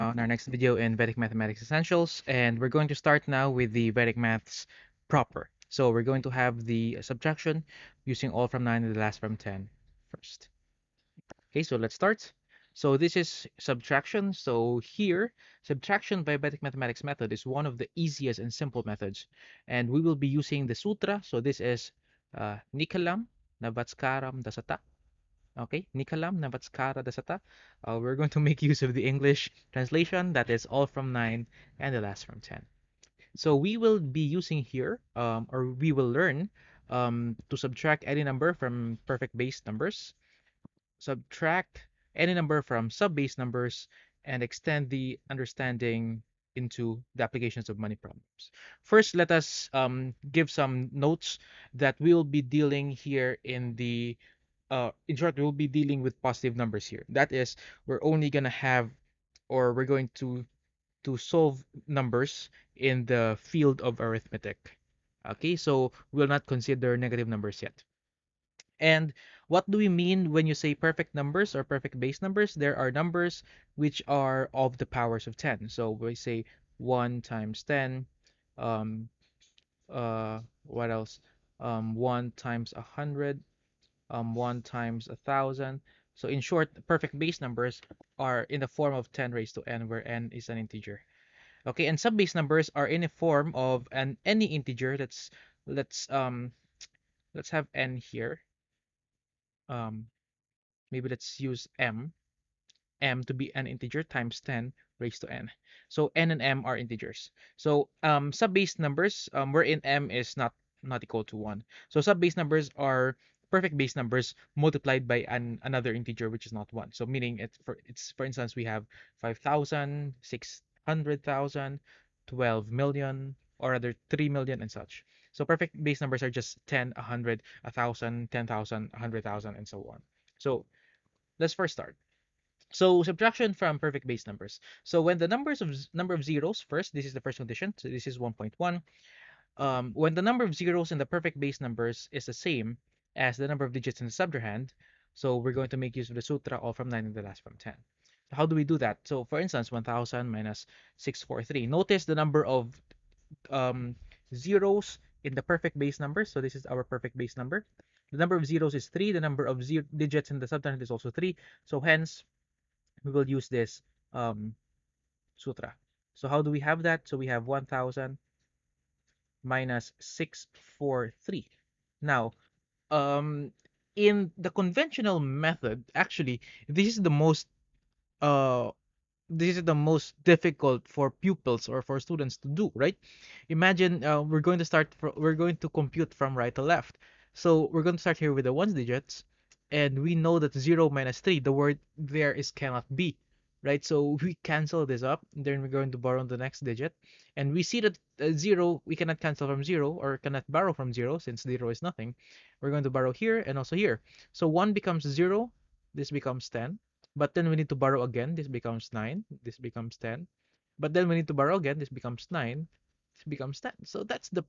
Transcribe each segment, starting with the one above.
On our next video in Vedic Mathematics Essentials, and we're going to start now with the Vedic Maths proper. So we're going to have the subtraction using all from 9 and the last from 10 first. Okay, so let's start. So this is subtraction. So here, subtraction by Vedic Mathematics method is one of the easiest and simple methods. And we will be using the sutra. So this is Nikhilam Dasata. Okay, Nikhilam Navatskara Dasata. We're going to make use of the English translation that is all from 9 and the last from 10. So we will be using here, or we will learn to subtract any number from perfect base numbers, subtract any number from sub-base numbers, and extend the understanding into the applications of money problems. First, let us give some notes that we'll be dealing here in short, we'll be dealing with positive numbers here. That is, we're only gonna have, or we're going to solve numbers in the field of arithmetic. Okay, so we'll not consider negative numbers yet. And what do we mean when you say perfect numbers or perfect base numbers? There are numbers which are of the powers of 10. So we say 1 times 10, um, what else? 1 times 100, 1 times 1,000. So in short, perfect base numbers are in the form of 10 raised to n, where n is an integer. Okay, and sub-base numbers are in a form of any integer. Let's have n here. Maybe let's use m to be an integer times 10 raised to n. So n and m are integers. So sub-base numbers, wherein m is not equal to 1. So sub-base numbers are perfect base numbers multiplied by another integer which is not 1. So meaning for instance, we have 5,000, 600,000, 12 million, or rather 3 million and such. So perfect base numbers are just 10, 100, 1,000, 10,000, 100,000, and so on. So let's first start. So subtraction from perfect base numbers. So when the number of zeros first, this is the first condition. So this is 1.1. When the number of zeros in the perfect base numbers is the same as the number of digits in the subtrahend, so we're going to make use of the sutra all from 9 and the last from 10. So how do we do that? So for instance, 1,000 minus 643. Notice the number of zeros in the perfect base number. So this is our perfect base number. The number of zeros is 3. The number of digits in the subtrahend is also 3. So hence, we will use this sutra. So how do we have that? So we have 1,000 minus 643. Now, in the conventional method, actually, this is the most uh, difficult for pupils or for students to do, right? Imagine we're going to compute from right to left. So we're going to start here with the ones digits, and we know that 0 minus 3, the word there is cannot be, right? So we cancel this up, then we're going to borrow the next digit, and we see that 0, we cannot cancel from 0 or cannot borrow from 0 since 0 is nothing. We're going to borrow here and also here. So 1 becomes 0, this becomes 10. But then we need to borrow again. This becomes 9. This becomes 10. But then we need to borrow again. This becomes 9. This becomes 10. So that's the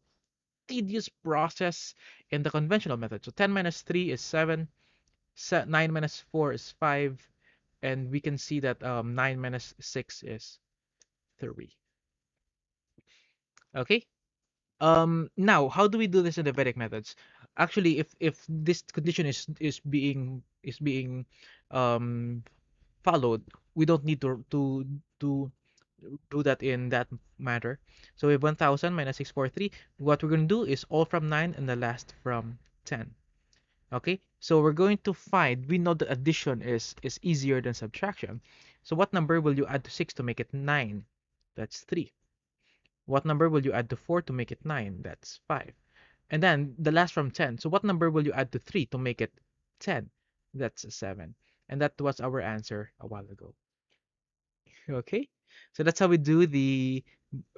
tedious process in the conventional method. So 10 minus 3 is 7. 9 minus 4 is 5. And we can see that 9 minus 6 is 3. Okay? Now, how do we do this in the Vedic methods? Actually, if this condition is being followed, we don't need to do that in that matter. So we have 1,000 minus 643. What we're going to do is all from 9 and the last from 10. Okay, so we're going to find, we know that addition is easier than subtraction. So what number will you add to 6 to make it 9? That's 3. What number will you add to 4 to make it 9? That's 5. And then the last from 10. So what number will you add to 3 to make it 10? That's 7. And that was our answer a while ago. Okay, so that's how we do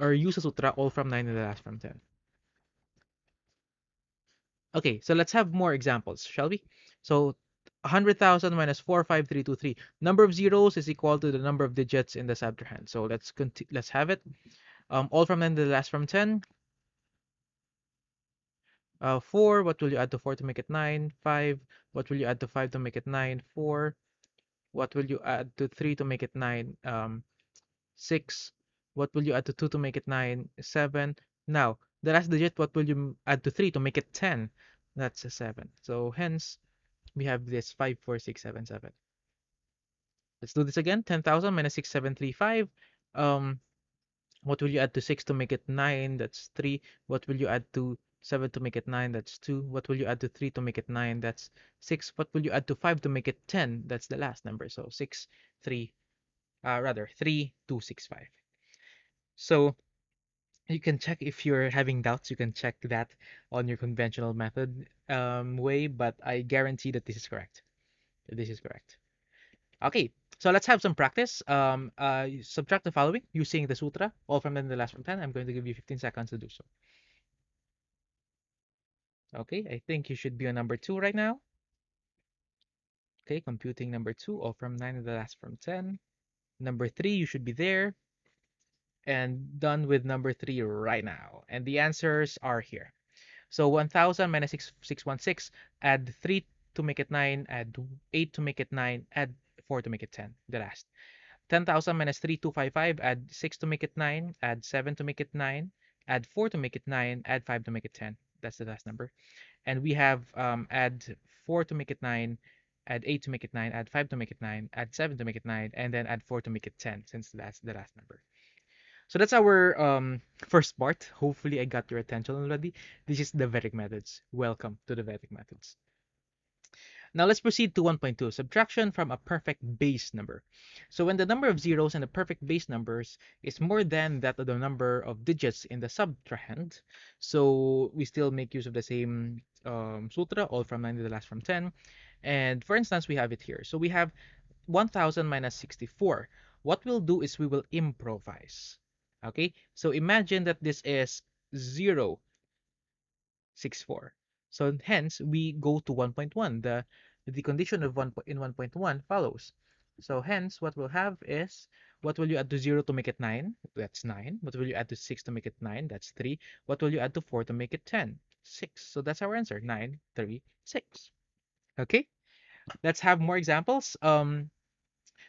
or use the sutra all from 9 and the last from 10. Okay, so let's have more examples, shall we? So 100,000 minus 45323. Number of zeros is equal to the number of digits in the subtrahend. So let's have it. All from 9 to the last from 10. 4, what will you add to 4 to make it 9? 5, what will you add to 5 to make it 9? 4, what will you add to 3 to make it 9? 6. What will you add to 2 to make it 9? 7. Now, the last digit, what will you add to 3 to make it 10? That's a 7. So hence, we have this 5, 4, 6, 7, 7. Let's do this again. 10,000 minus 6,735. Um, what will you add to 6 to make it 9? That's 3. What will you add to 7 to make it 9? That's 2. What will you add to 3 to make it 9? That's 6. What will you add to 5 to make it 10? That's the last number. So 6, 3, 3, 2, 6, 5. So you can check if you're having doubts, you can check that on your conventional method way, but I guarantee that this is correct. This is correct. Okay, so let's have some practice. Subtract the following using the sutra, all from 10 to the last from 10. I'm going to give you 15 seconds to do so. Okay, I think you should be on number 2 right now. Okay, computing number 2, all from 9 to the last from 10. Number 3, you should be there. And done with number 3 right now. And the answers are here. So 1,000 minus 616, add 3 to make it 9, add 8 to make it 9, add 4 to make it 10, the last. 10,000 minus 3,255, add 6 to make it 9, add 7 to make it 9, add 4 to make it 9, add 5 to make it 10. That's the last number. And we have add 4 to make it 9, add 8 to make it 9, add 5 to make it 9, add 7 to make it 9, and then add 4 to make it 10, since that's the last number. So that's our first part. Hopefully I got your attention already. This is the Vedic methods. Welcome to the Vedic methods. Now let's proceed to 1.2, subtraction from a perfect base number. So when the number of zeros in the perfect base numbers is more than that of the number of digits in the subtrahend, so we still make use of the same sutra, all from 9 to the last from 10. And for instance, we have it here. So we have 1,000 minus 64. What we'll do is we will improvise. Okay, so imagine that this is 0, 6, 4. So hence we go to 1.1. The condition of in 1.1 follows. So hence what we'll have is, what will you add to 0 to make it 9? That's 9. What will you add to 6 to make it 9? That's 3. What will you add to 4 to make it 10? 6. So that's our answer. 9, 3, 6. Okay, let's have more examples.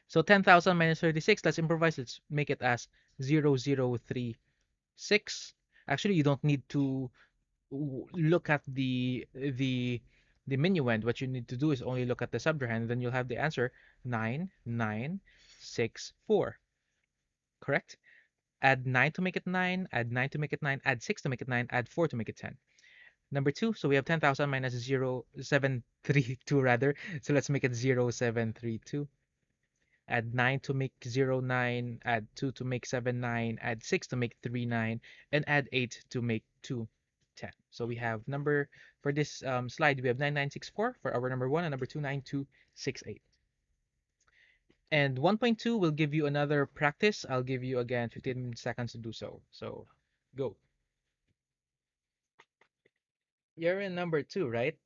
So 10,000 minus 36, let's improvise. Let's make it as 0036. Actually, you don't need to look at the minuend. What you need to do is only look at the subtrahend, and then you'll have the answer 9964. Correct? Add 9 to make it 9, add 9 to make it 9, add 6 to make it 9, add 4 to make it 10. Number 2, so we have 10,000 minus 0732 rather. So let's make it 0732. Add 9 to make 09, add 2 to make 79, add 6 to make 39, and add 8 to make 2, 10. So we have number, for this slide, we have 9964 for our number 1, and number 2, 9268. And 1.2 will give you another practice. I'll give you again 15 seconds to do so. So go. You're in number 2, right?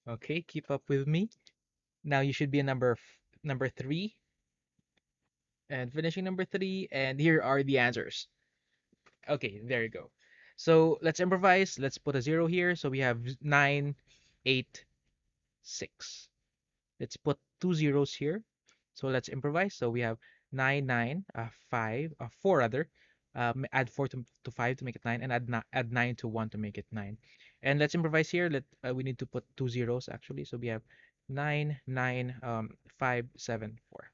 Okay, keep up with me. Now you should be in number 3, and finishing number 3, and here are the answers. Okay, there you go. So let's improvise. Let's put a 0 here. So we have 9, 8, 6. Let's put 2 zeros here. So let's improvise. So we have 9, 9, 5, 4 rather. Add 4 to 5 to make it 9, and add 9 to 1 to make it 9. And let's improvise here. We need to put 2 zeros actually. So we have 9, 9, 5, 7, 4.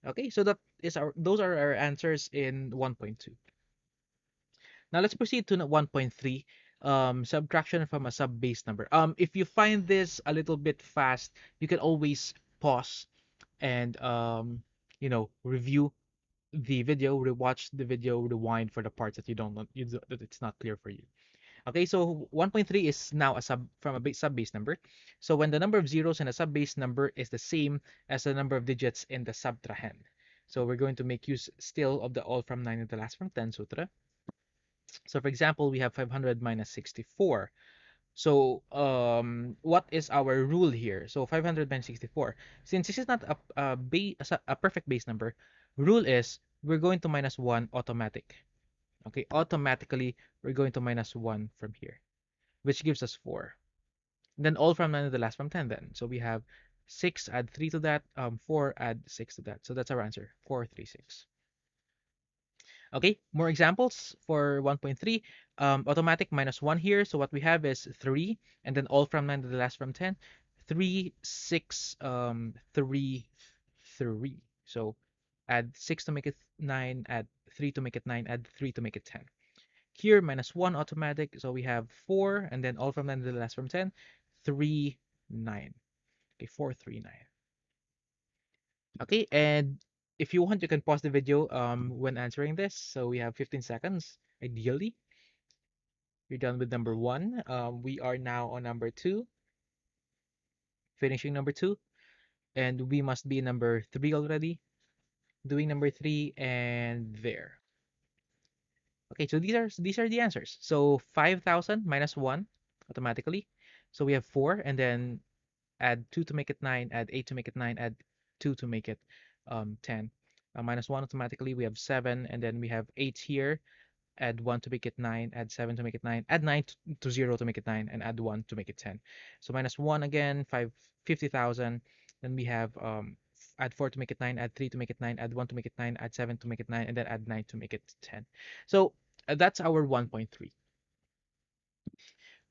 Okay, so those are our answers in 1.2. Now let's proceed to 1.3, subtraction from a sub-base number. If you find this a little bit fast, you can always pause and review the video, rewatch the video, rewind for the parts that you don't know, that it's not clear for you. Okay, so 1.3 is now from a sub-base number. So when the number of zeros in a sub-base number is the same as the number of digits in the subtrahend. So we're going to make use still of the all from 9 and the last from 10 sutra. So for example, we have 500 minus 64. So what is our rule here? So 500 minus 64. Since this is not a perfect base number, rule is we're going to minus 1 automatic. Okay, automatically we're going to minus 1 from here, which gives us 4. Then all from 9 to the last from 10 then. So we have 6, add 3 to that. 4, add 6 to that. So that's our answer, 436. Okay, more examples for 1.3. Automatic minus 1 here. So what we have is 3, and then all from 9 to the last from 10. 3, 6, 3, 3. So add 6 to make it 9, add 3 to make it 9, add 3 to make it 10. Here, minus 1 automatic. So we have 4, and then all from 9 to the last from 10. 3, 9. Okay, 4, 3, 9. Okay, and if you want, you can pause the video when answering this. So we have 15 seconds, ideally. You're done with number 1. We are now on number 2, finishing number 2. And we must be number 3 already. Doing number 3 and there. Okay, so these are the answers. So 5,000 minus 1 automatically. So we have 4, and then add 2 to make it 9, add 8 to make it 9, add 2 to make it 10. Minus 1 automatically, we have 7, and then we have 8 here. Add 1 to make it 9, add 7 to make it 9, add 9 to 0 to make it 9, and add 1 to make it 10. So minus 1 again, 50,000. Then we have add 4 to make it 9, add 3 to make it 9, add 1 to make it 9, add 7 to make it 9, and then add 9 to make it 10. So that's our 1.3.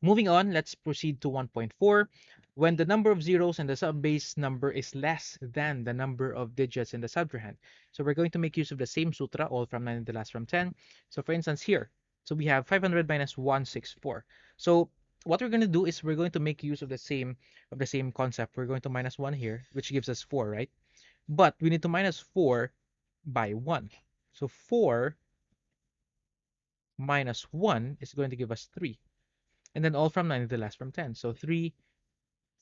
Moving on, let's proceed to 1.4. When the number of zeros in the sub-base number is less than the number of digits in the subtrahend. So we're going to make use of the same sutra, all from 9 and the last from 10. So for instance here, so we have 500 minus 164. So what we're going to do is we're going to make use of the same concept. We're going to minus 1 here, which gives us 4, right? But we need to minus 4 by 1. So 4 minus 1 is going to give us 3. And then all from 9 to the last from 10. So 3,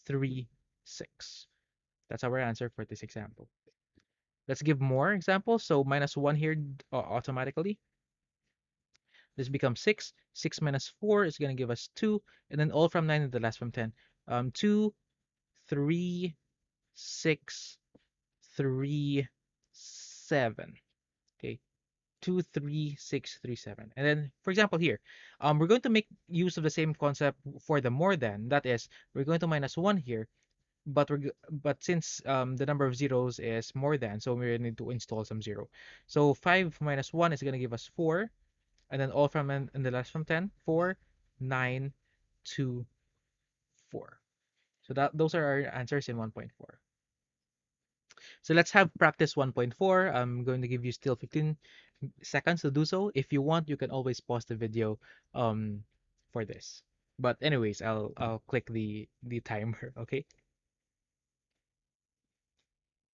3, 6. That's our answer for this example. Let's give more examples. So minus 1 here automatically. This becomes 6. 6 minus 4 is going to give us 2. And then all from 9 to the last from 10. 2, 3, 6, 3, 7. Okay. 2, 3, 6, 3, 7. And then, for example, here, we're going to make use of the same concept for the more than. That is, we're going to minus 1 here, but since the number of zeros is more than, so we need to install some 0. So 5 minus 1 is going to give us 4, and then all from and the last from 10, 4, 9, 2, 4. So those are our answers in 1.4. So let's have practice 1.4. I'm going to give you still 15 seconds to do so. If you want, you can always pause the video for this. But anyways, I'll click the timer, okay?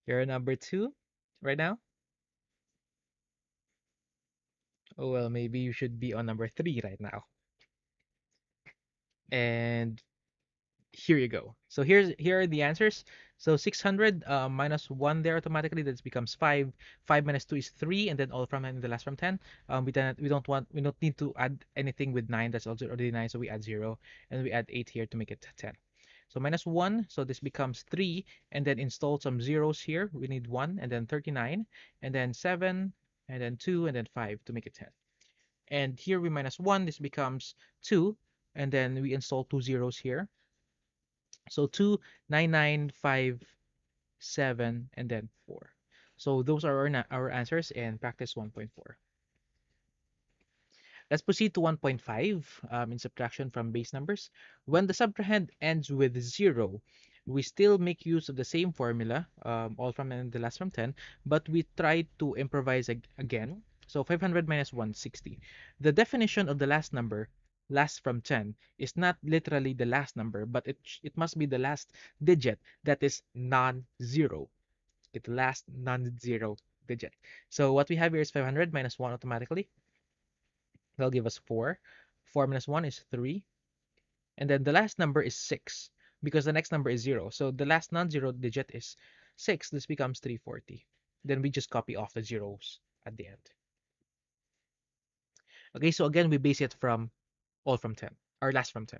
You're number 2 right now. Oh well, maybe you should be on number 3 right now. And here you go. So here are the answers. So 600 minus 1 there automatically, that becomes 5. 5 minus 2 is 3, and then all from 9 and the last from 10. We don't need to add anything with 9. That's also already 9, so we add 0, and we add 8 here to make it 10. So minus 1, so this becomes 3, and then install some zeros here. We need 1, and then 39, and then 7, and then 2, and then 5 to make it 10. And here we minus 1, this becomes 2, and then we install 2 zeros here. So 2, 9, 9, 5, 7, and then 4. So those are our answers in practice 1.4. Let's proceed to 1.5 in subtraction from base numbers. When the subtrahend ends with 0, we still make use of the same formula, all from and the last from 10, but we try to improvise again. So 500 minus 160. The definition of the last number, last from 10, is not literally the last number, but it must be the last digit that is non-zero. It last non-zero digit. So what we have here is 500 minus 1 automatically. That'll give us 4. 4 minus 1 is 3. And then the last number is 6 because the next number is 0. So the last non-zero digit is 6. This becomes 340. Then we just copy off the zeros at the end. Okay, so again, we base it from all from 10, or last from 10.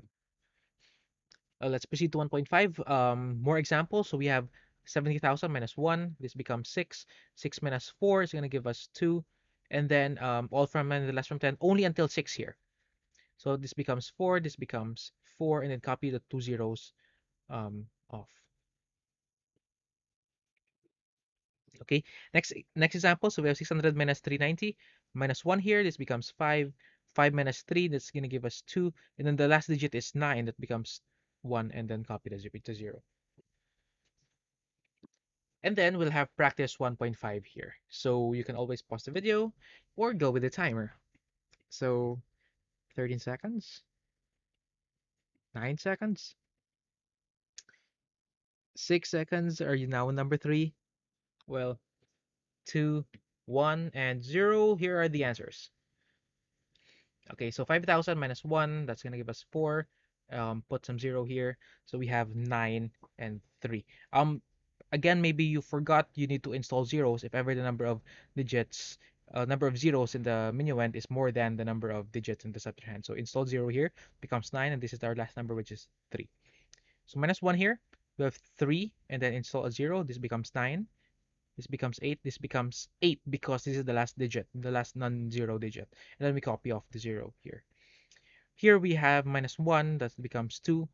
Let's proceed to 1.5. More examples. So we have 70,000 minus 1. This becomes 6. 6 minus 4 is going to give us 2. And then all from and the last from 10, only until 6 here. So this becomes 4. This becomes 4. And then copy the 2 zeros off. Okay, next example. So we have 600 minus 390 minus 1 here. This becomes 5. 5 minus 3, that's going to give us 2. And then the last digit is 9. That becomes 1, and then copy the 0 to 0. And then we'll have practice 1.5 here. So you can always pause the video or go with the timer. So 13 seconds, 9 seconds, 6 seconds. Are you now on number 3? Well, 2, 1, and 0. Here are the answers. Okay, so 5,000 minus 1, that's going to give us 4. Put some 0 here. So we have 9 and 3. Again, maybe you forgot you need to install zeros if ever the number of zeros in the minuend is more than the number of digits in the subtrahend. So install 0 here, becomes 9, and this is our last number, which is 3. So minus 1 here, we have 3, and then install a 0. This becomes 9. This becomes 8. This becomes 8 because this is the last digit, the last non-zero digit. And then we copy off the 0 here. Here we have minus 1. That becomes 2.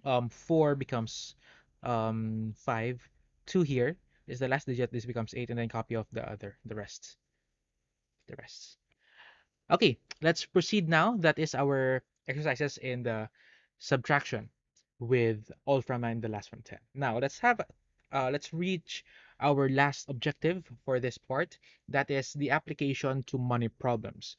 4 becomes 5. 2 here is the last digit. This becomes 8. And then copy off the rest. The rest. Okay, let's proceed now. That is our exercises in the subtraction with all from 9, the last from 10. Now let's reach our last objective for this part. That is the application to money problems.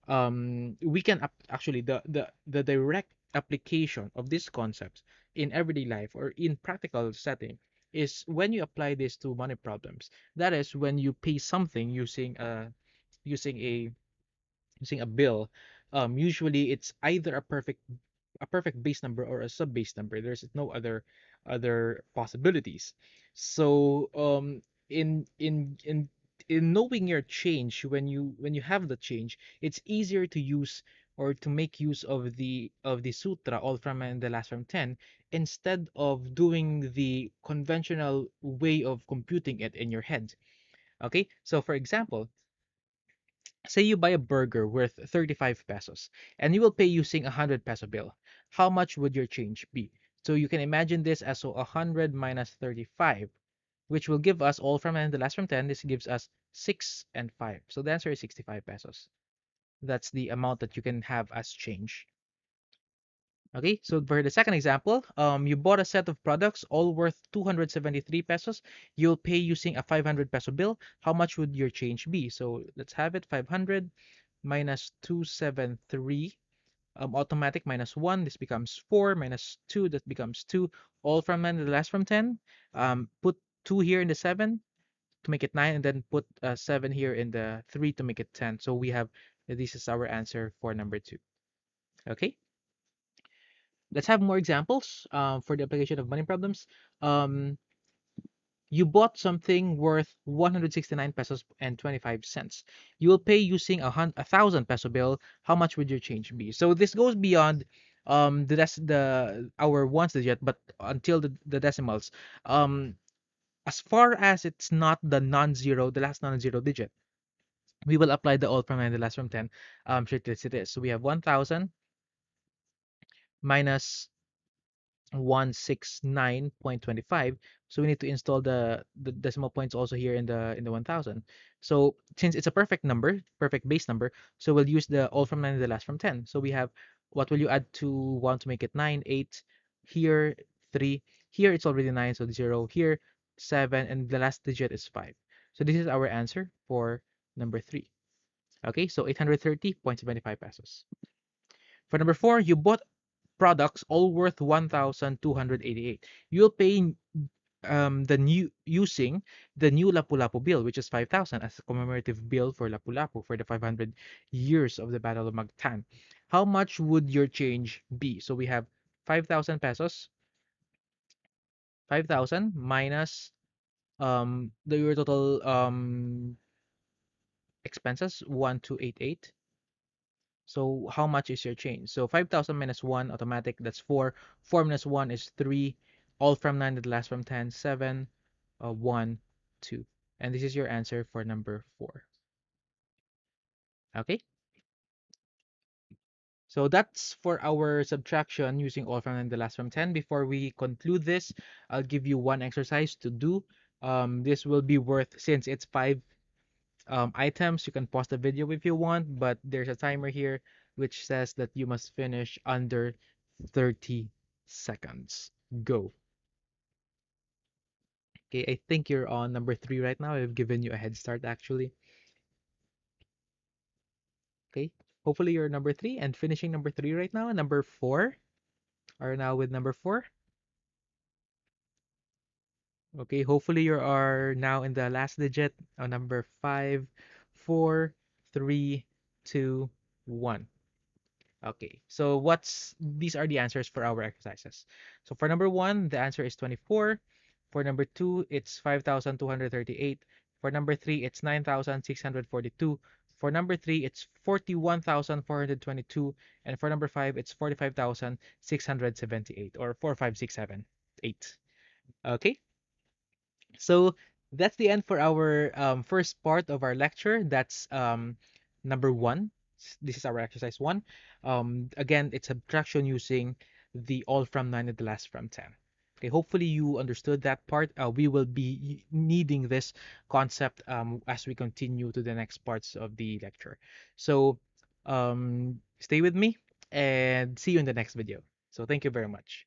We can actually the direct application of these concepts in everyday life or in practical setting is when you apply this to money problems. That is when you pay something using a using a bill. Usually it's either a perfect base number or a sub base number. There's no other possibilities. So in knowing your change, when you have the change, it's easier to use or to make use of the sutra, all from and the last from 10, instead of doing the conventional way of computing it in your head. Okay, so for example, say you buy a burger worth 35 pesos and you will pay using a 100 peso bill. How much would your change be? So you can imagine this as 100 minus 35, which will give us all from and the last from 10. This gives us 6 and 5. So the answer is 65 pesos. That's the amount that you can have as change. Okay, so for the second example, you bought a set of products all worth 273 pesos. You'll pay using a 500 peso bill. How much would your change be? So let's have it 500 minus 273, automatic minus 1, this becomes 4, minus 2, that becomes 2, all from 9, the last from 10. Put 2 here in the 7 to make it 9, and then put 7 here in the 3 to make it 10. So we have, this is our answer for number 2. Okay, let's have more examples for the application of money problems. Um, you bought something worth 169 pesos and 25 cents. You will pay using a 1,000 peso bill. How much would your change be? So this goes beyond the our ones digit, but until the decimals. As far as it's not the non-zero, the last non-zero digit, we will apply the all from and the last from 10 straight as it is. So we have 1,000 minus 169.25. So we need to install the decimal points also here in the 1000. So since it's a perfect number, perfect base number, so we'll use the all from 9 and the last from 10. So we have, what will you add to 1 to make it 9? 8 here, 3 here, it's already 9, so 0 here, 7, and the last digit is 5. So this is our answer for number 3. Okay, so 830.75 pesos. For number 4, you bought products all worth 1,288. You'll pay the new using the new Lapu-Lapu bill, which is 5,000 as a commemorative bill for Lapu-Lapu for the 500 years of the Battle of Mactan. How much would your change be? So we have 5,000 pesos, 5,000 minus your total expenses 1,288. So how much is your change? So 5,000 minus 1, automatic, that's 4. 4 minus 1 is 3. All from 9, the last from 10, 7, 1, 2. And this is your answer for number 4. Okay? So that's for our subtraction using all from 9, the last from 10. Before we conclude this, I'll give you one exercise to do. This will be worth, since it's five items, you can pause the video if you want, but there's a timer here which says that you must finish under 30 seconds. Go. Okay, I think you're on number 3 right now. I've given you a head start actually. Okay, hopefully you're number 3 and finishing number 3 right now. Number 4 are now with number 4. Okay, hopefully you are now in the last digit on number 5, 4, 3, 2, 1. Okay, so these are the answers for our exercises. So for number 1, the answer is 24. For number 2, it's 5,238. For number 3, it's 9,642. For number 3, it's 41,422. And for number 5, it's 45,678, or 45678. Okay, so that's the end for our first part of our lecture. That's number 1. This is our exercise 1. Again, it's subtraction using the all from 9 and the last from 10. Okay, hopefully you understood that part. We will be needing this concept as we continue to the next parts of the lecture. So stay with me and see you in the next video. So thank you very much.